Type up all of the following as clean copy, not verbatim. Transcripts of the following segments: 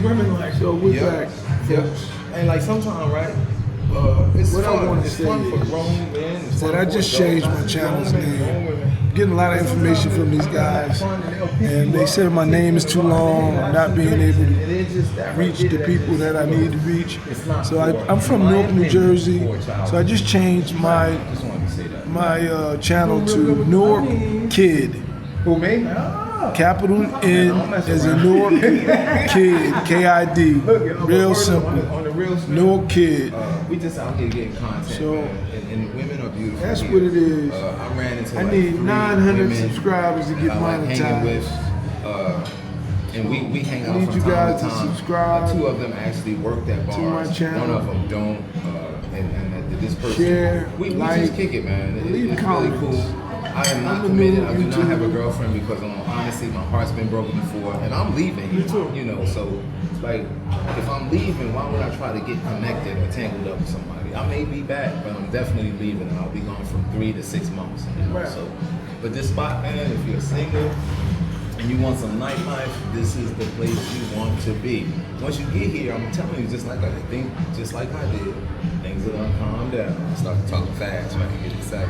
women like. So we're back. Yep. And like sometimes, right? It's what fun. I want to It's say fun for is grown men. that I just changed my channel's name. Getting a lot of information from these guys, and they said my name is too long. I'm not being able to reach the people that I need to reach. So I'm from Newark, New Jersey. So I just changed my channel to Newarkkid. Who, me? Capital N as in Newarkkid, K-I-D. Real simple. Newarkkid. We just out here getting content. So, and women are beautiful. That's here. what it is. I ran into I like need 900 women subscribers to get monetized. With, and we hang out I need from you time guys to to time. subscribe Two of them actually work at bars. to my channel. One of them don't. And this person, share, we like, just kick it, man. leave It's comments. really cool. I am not I'm a committed. new I do not have a YouTuber. girlfriend because honestly, my heart's been broken before, and I'm leaving. Me too. You know, so like, if I'm leaving, why would I try to get connected or tangled up with somebody? I may be back, but I'm definitely leaving, and I'll be gone from 3 to 6 months. You know, Right. so. But this spot, man, if you're single and you want some nightlife, this is the place you want to be. Once you get here, I'm telling you, just like I did, things are gonna calm down. I start talking fast, right? You get excited.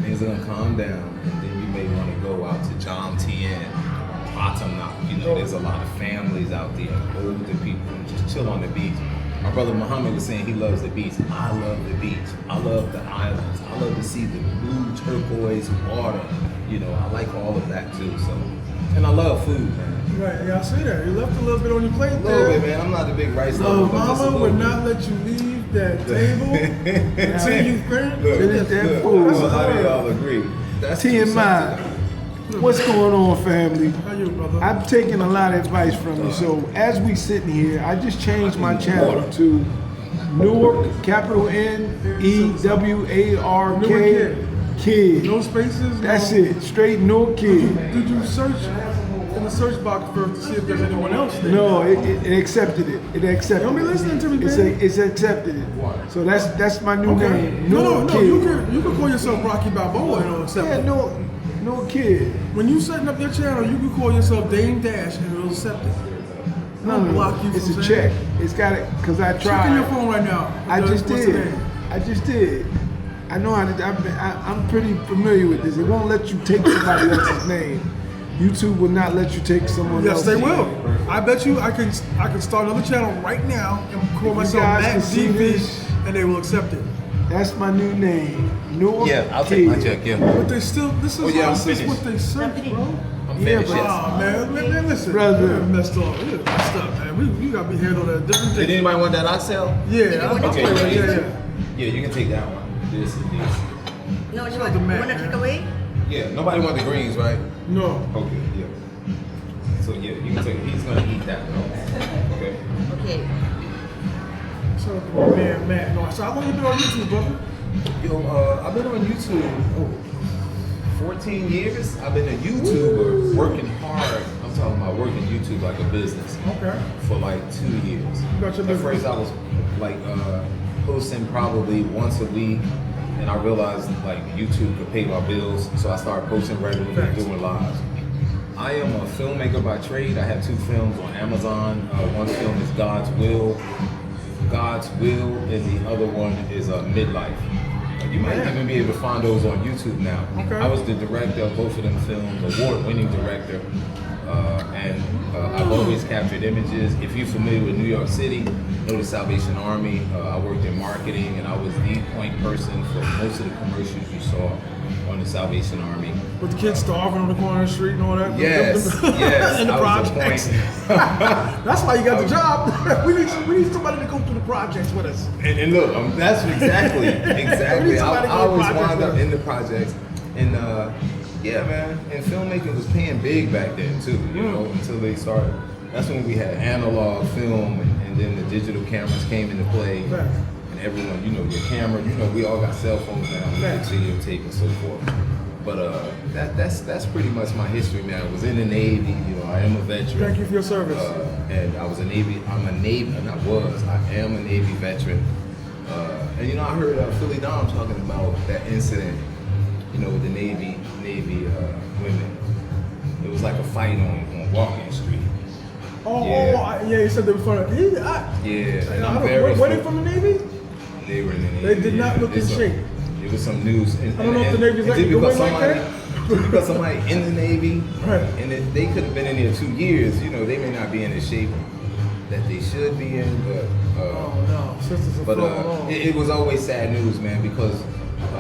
Things are gonna calm down, and then you may want to go out to John T.M.I, Pattaya. You know, there's a lot of families out there, older people, just chill on the beach. My brother Muhammad was saying he loves the beach. I love the beach. I love the islands. I love to see the blue turquoise water. You know, I like all of that too. So, and I love food, man. Right, yeah, I see that. You left a little bit on your plate A there. little bit, man. I'm not a big rice lover, but just a Mama little would bit. not let you leave that table until you finish. Finish that food. Well, how do y'all agree? That's T.M.I. What's going on, family? How you, brother? I've taken a lot of advice from you. So as we sitting here, I just changed my channel to Newark, capital N-E-W-A-R-K, Kid. No spaces? That's no, it, straight Newarkkid. Did you search in the search box first to see if there's anyone else there? No, it accepted it. It accepted Don't be it. listening to me, baby. It's accepted it. So that's my new name. No, Newarkkid. you can call yourself Rocky Balboa and it'll accept Yeah, it. Newarkkid. When you setting up your channel, you can call yourself Dame Dash and it'll accept it. No, block you it's from a saying- check. It's got it, because I Check in your tried. phone right now. I just What's the did. name? I just did. I know how to, I'm pretty familiar with this. It won't let you take somebody else's name. YouTube will not let you take someone Yes, else's they name. will. I bet you I can start another channel right now and call You myself guys Matt can see DV this. and they will accept it. That's my new name. Newark Yeah, I'll take my Kid. check, yeah. But they still, this is, Oh, yeah, I'm this is finished. what they search, bro. I'm Yeah, finished, but- yes. Oh man, listen, Brother. we messed up. We messed up, man. We gotta be handled at a different Did thing. anybody want that oxtail? Yeah, Okay, yeah. Yeah, you can take that one. This and this. No, which The one? You Mac, want to man. take away? Yeah, nobody want the greens, right? No. Okay, yeah. So yeah, you can take it. He's gonna eat that though. Okay. Okay. So, man, Matt. No, so how long you been on YouTube, brother? Yo, I've been on YouTube 14 years. I've been a YouTuber working hard. I'm talking about working YouTube like a business Okay. for like 2 years. Got your At business. first I was like posting probably once a week, and I realized like YouTube could pay my bills, so I started posting regularly, Thanks. doing lives. I am a filmmaker by trade. I have 2 films on Amazon. One film is God's Will, and the other one is Midlife. You might even be able to find those on YouTube now. Okay. I was the director of both of them films, award-winning director, and I've always captured images. If you're familiar with New York City, know the Salvation Army. I worked in marketing, and I was the point person for most of the commercials you saw on the Salvation Army. With the kids starving on the corner of the street and all that. Yes, yes, In the I was the projects. point. That's why you got the job. we need somebody to go through the projects with us. And look, that's exactly. We need somebody to I go always projects wound up with. in the projects, and yeah, man. And filmmaking was paying big back then too. You know, until they started. That's when we had analog film, and then the digital cameras came into play. Right. And everyone, you know, your camera. You know, we all got cell phones now. We Right. can videotape and so forth. But that's pretty much my history, man. I was in the Navy. You know, I am a veteran. Thank you for your service. And I was a Navy. I am a Navy veteran. And you know, I heard Philly Dom talking about that incident. You know, with the Navy women. It was like a fight on Walking Street, Yeah, he said they were from the Navy. And I'm very Were they from the Navy? They were in the Navy. They did not look in shape. It was some news. I don't know if the Navy's like because like that. because somebody in the Navy, Right. and they could have been in there 2 years. You know, they may not be in the shape that they should be in, but it was always sad news, man, because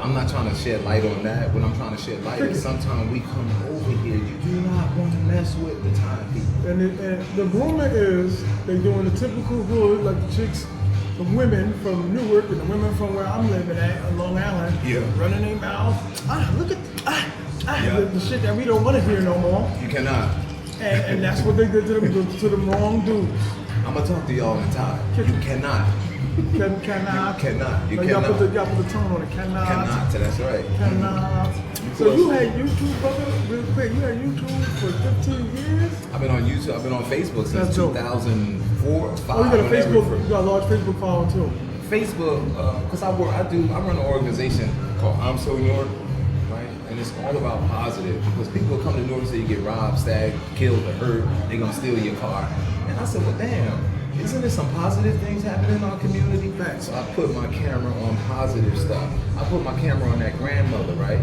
I'm not trying to shed light on that. What I'm trying to shed light is sometimes we come over here, you do not want to mess with the time people. And the rumor is they doing the typical hood, like the chicks, the women from Newark and the women from where I'm living at, Long Island, running their mouth. Look at the shit that we don't want to hear no more. You cannot. And that's what they did to the wrong dudes. I'm gonna talk to y'all in time. You cannot. Cannot. You Y'all cannot. put the tone on it. Cannot. That's right. Cannot. So you had YouTube, brother, real quick. You had YouTube for 15 years? I've been on YouTube. I've been on Facebook since That's dope. 2004 or 5. Oh, you got a Facebook. You got a large Facebook following too. Facebook, because I run an organization called I'm So Newark, right? And it's all about positive, because people come to Newark and say you get robbed, stabbed, killed, or hurt, they're gonna steal your car. And I said, well, damn, isn't there some positive things happening in our community? So I put my camera on positive stuff. I put my camera on that grandmother, right,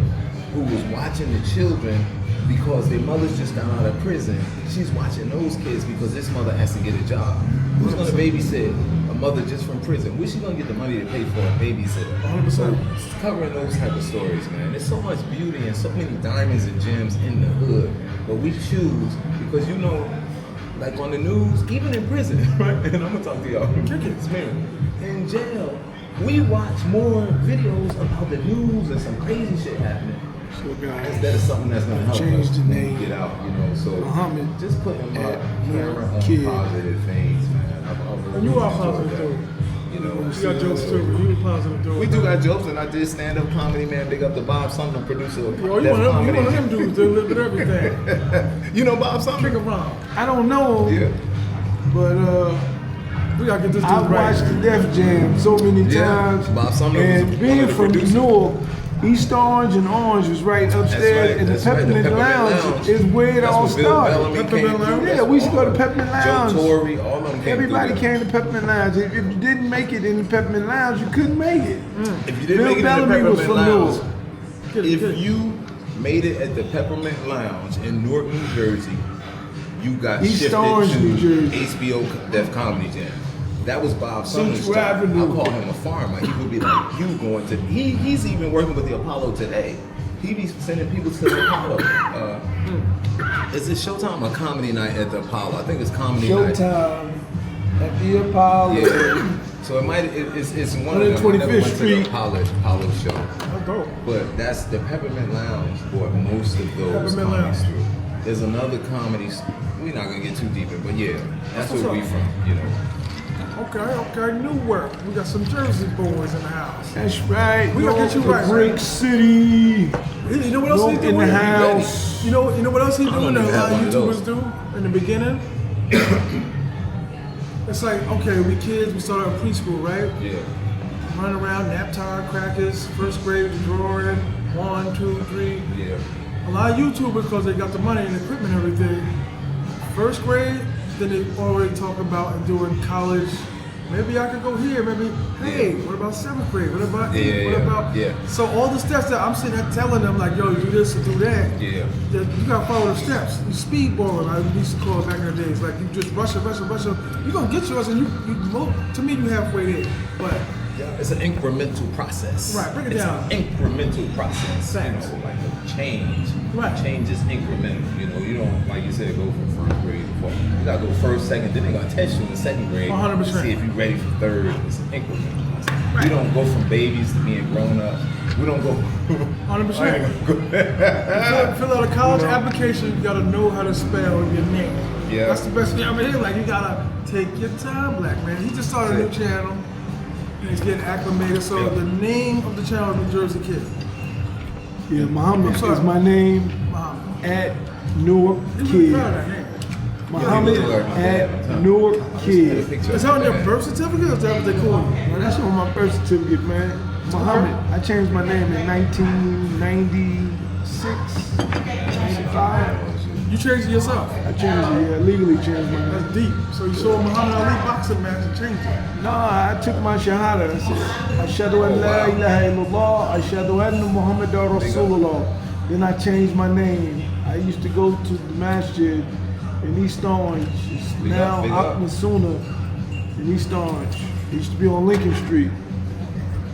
who was watching the children because their mother's just got out of prison. She's watching those kids because this mother has to get a job. Who's gonna babysit a mother just from prison? Where's she gonna get the money to pay for a babysitter? 100%. So covering those type of stories, man. There's so much beauty and so many diamonds and gems in the hood, but we choose because like on the news, even in prison, right? And I'm gonna talk to y'all. It's me. In jail, we watch more videos about the news and some crazy shit happening. So guys, That is something that's gonna help change us the name. get out, So Muhammad just putting my camera on Kid. positive things, man. And you are positive too. You got jokes too, but you positive too. We do got jokes, and I did stand-up comedy, man. Big up to Bob Sumner, producer of You one of them dudes that live with everything. You know Bob Sumner? Kick around. I don't know, but We gotta get this dude I've right. watched the Def Jam so many times. Bob Sumner was and one being of the from producers. Newark, East Orange and Orange was right upstairs, and the Peppermint Lounge is where it all started. Peppermint Lounge? Yeah, we used to go to Peppermint Lounge. Joe Torre, all of them came Everybody through came to Peppermint Lounge. If you didn't make it in the Peppermint Lounge, you couldn't make it. If you didn't Bill make it Bellamy in the was Peppermint from Lounge, Newark. if you made it at the Peppermint Lounge in Newark, New Jersey, you got East shifted Orange, to New Jersey. HBO Def Comedy Jam. That was Bob Sumner's Central job. I Avenue. call him a farmer. He would be like, you going to, he's even working with the Apollo today. He be sending people to the Apollo. Is it Showtime or Comedy Night at the Apollo? I think it's Comedy Night. Showtime at the Apollo. Yeah. So it's one of them. I never 125th went to the Street. Apollo show. That's dope. But that's the Peppermint Lounge brought most of those Peppermint comedies Lounge. through. There's another comedy, we're not gonna get too deep in, but yeah, that's What's where we up? from, Okay, Newark. We got some Jersey boys in the house. That's right. We gotta get you right, Brick man. City. You know what else he North doing? in the house. You know what else he I don't doing that a even lot have of one of those. YouTubers do in the beginning? It's like, okay, we kids, we started out preschool, right? Yeah. Running around, nap time, crackers, first grade, drawing, 1, 2, 3. Yeah. A lot of YouTubers, because they got the money and equipment and everything, first grade, then they already talk about doing college. Maybe I could go here. Maybe, hey, what about 7th grade? What about 8th? What about? Yeah. So all the steps that I'm sitting there telling them, like, yo, do this and do that. Yeah. You gotta follow the steps. You speedballing, I used to call it back in the days. Like you just rush it. You're gonna get yours, and to me, you halfway there. But It's an incremental process. Right, break it down. It's an incremental process. Thanks. Like a change. Right. Change is incremental. You don't, like you said, go from first grade to fourth. You gotta go first, second, then they're gonna test you in the second grade. 100%. To see if you're ready for third. It's an incremental process. Right. We don't go from babies to being grown up. We don't go. 100%. Fill out a college application. You gotta know how to spell your name. Yeah. That's the best thing I'm here. Like you gotta take your time, black man. He just started a new channel. And he's getting acclimated. So Yeah. the name of the channel is New Jersey Kid. Yeah, Muhammad I'm sorry. is my name Muhammad. at He's really Newarkkid. proud of that name. Muhammad at Newarkkid. Is that on your birth certificate or is that what they call you? Well, that's on my birth certificate, man. Muhammad. I changed my name in 1996, 95. You changed it yourself? I changed it, yeah, legally changed my name. That's deep. So you saw a Muhammad Ali boxing match and changed it? No, I took my shahada. I said, Ashhadu an la ilaha illallah, Ashhadu anna Muhammadan Rasulullah. Then I changed my name. I used to go to the masjid in East Orange. It's now Akmasuna in East Orange. It used to be on Lincoln Street.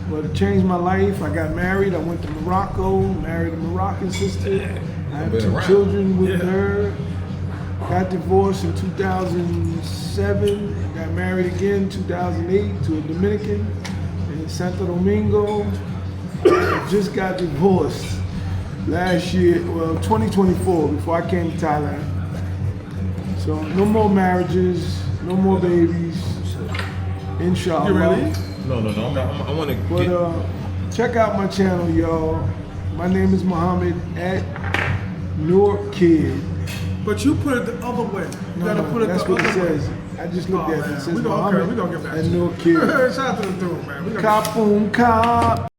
But it changed my life. I got married. I went to Morocco, married a Moroccan sister. I had 2 children with her. Got divorced in 2007. Got married again in 2008 to a Dominican in Santo Domingo. Just got divorced last year, well, 2024, before I came to Thailand. So no more marriages, no more babies. Inshallah. You ready? No. I want to But check out my channel, y'all. My name is Muhammad at Newarkkid. But you put it the other way. You gotta put it that's the what other it way. says. I just looked at it. It says We Muhammad gonna get back at to you. Newarkkid. Shout out to the dude, man. Kapoom Kap.